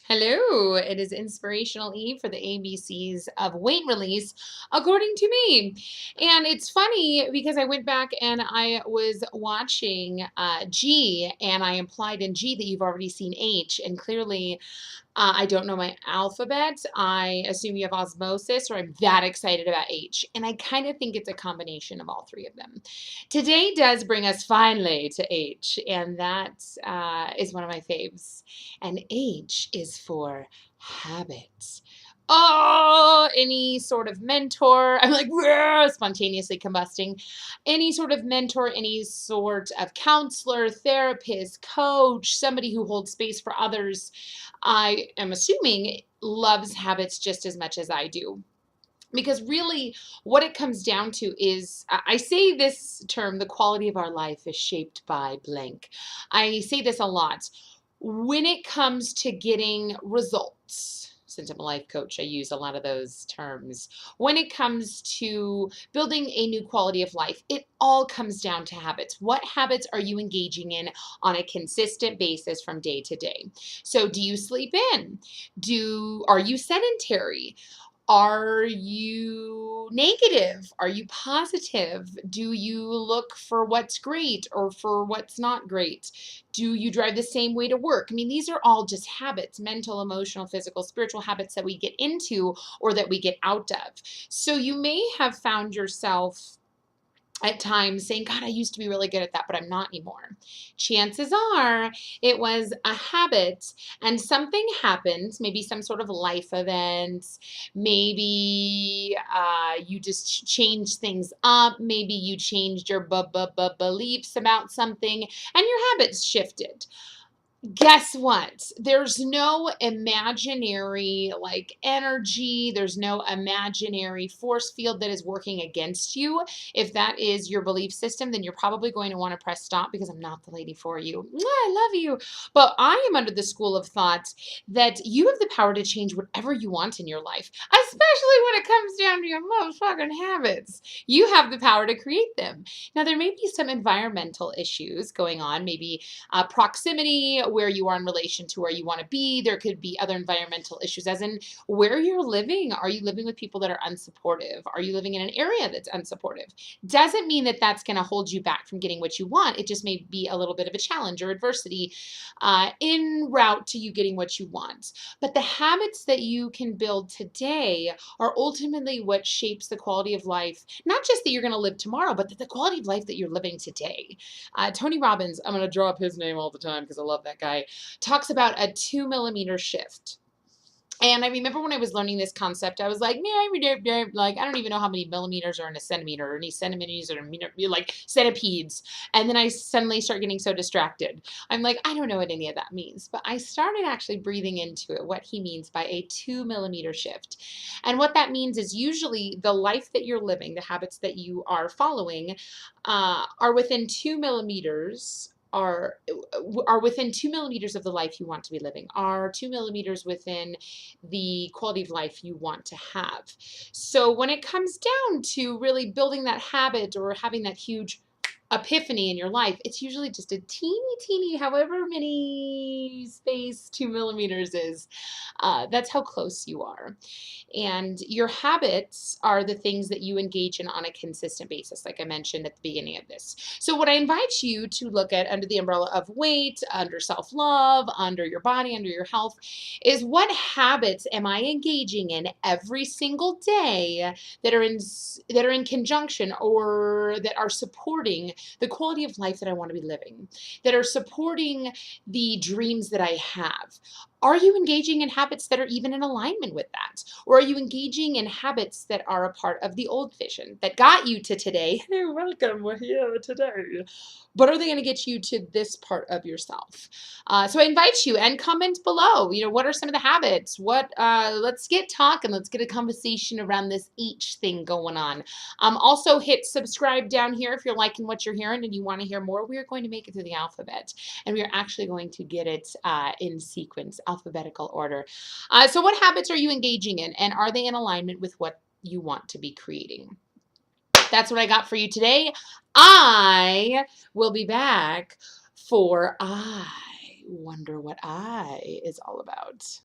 Hello, it is Inspirational Eve for the ABCs of weight release, according to me. And it's funny because I went back and I was watching G, and I implied in G that you've already seen H. And clearly, I don't know my alphabet. I assume you have osmosis, or I'm that excited about H. And I kind of think it's a combination of all three of them. Today does bring us finally to H, and that is one of my faves. And H is for habits. Oh, any sort of mentor. I'm like, "Rah," spontaneously combusting. Any sort of mentor, any sort of counselor, therapist, coach, somebody who holds space for others, I am assuming loves habits just as much as I do. Because really, what it comes down to is I say this term, the quality of our life is shaped by blank. I say this a lot. When it comes to getting results, since I'm a life coach, I use a lot of those terms. When it comes to building a new quality of life, it all comes down to habits. What habits are you engaging in on a consistent basis from day to day? So, do you sleep in? Are you sedentary? Are you negative? Are you positive? Do you look for what's great or for what's not great? Do you drive the same way to work? I mean, these are all just habits, mental, emotional, physical, spiritual habits that we get into or that we get out of. So you may have found yourself at times saying, God, I used to be really good at that, but I'm not anymore. Chances are it was a habit and something happened, maybe some sort of life event, maybe you just changed things up, maybe you changed your beliefs about something and your habits shifted. Guess what? There's no imaginary like energy, there's no imaginary force field that is working against you. If that is your belief system, then you're probably going to want to press stop because I'm not the lady for you. Mwah, I love you. But I am under the school of thought that you have the power to change whatever you want in your life, especially when it comes down to your motherfucking habits. You have the power to create them. Now, there may be some environmental issues going on, maybe proximity, where you are in relation to where you want to be. There could be other environmental issues, as in where you're living. Are you living with people that are unsupportive? Are you living in an area that's unsupportive? Doesn't mean that that's going to hold you back from getting what you want. It just may be a little bit of a challenge or adversity in route to you getting what you want. But the habits that you can build today are ultimately what shapes the quality of life, not just that you're going to live tomorrow, but the quality of life that you're living today. Tony Robbins, I'm going to draw up his name all the time because I love that guy, talks about a 2 millimeter shift. And I remember when I was learning this concept, I was like, man, like, I don't even know how many millimeters are in a centimeter or any centimeters or meter, like centipedes. And then I suddenly start getting so distracted. I'm like, I don't know what any of that means. But I started actually breathing into it, what he means by a 2 millimeter shift. And what that means is usually the life that you're living, the habits that you are following, are within 2 millimeters are within 2 millimeters of the life you want to be living, are 2 millimeters within the quality of life you want to have. So when it comes down to really building that habit or having that huge epiphany in your life, it's usually just a teeny, however many space 2 millimeters is. That's how close you are. And your habits are the things that you engage in on a consistent basis, like I mentioned at the beginning of this. So, what I invite you to look at under the umbrella of weight, under self love, under your body, under your health, is what habits am I engaging in every single day that are in conjunction or that are supporting the quality of life that I want to be living, that are supporting the dreams that I have. Are you engaging in habits that are even in alignment with that? Or are you engaging in habits that are a part of the old vision that got you to today? Hey, welcome, we're here today. But are they going to get you to this part of yourself? So I invite you and comment below. You know, what are some of the habits? Let's get talking. Let's get a conversation around this each thing going on. Also hit subscribe down here if you're liking what you're hearing and you want to hear more. We are going to make it through the alphabet, and we are actually going to get it in sequence, alphabetical order. So what habits are you engaging in, and are they in alignment with what you want to be creating? That's what I got for you today. I will be back for I wonder what I is all about.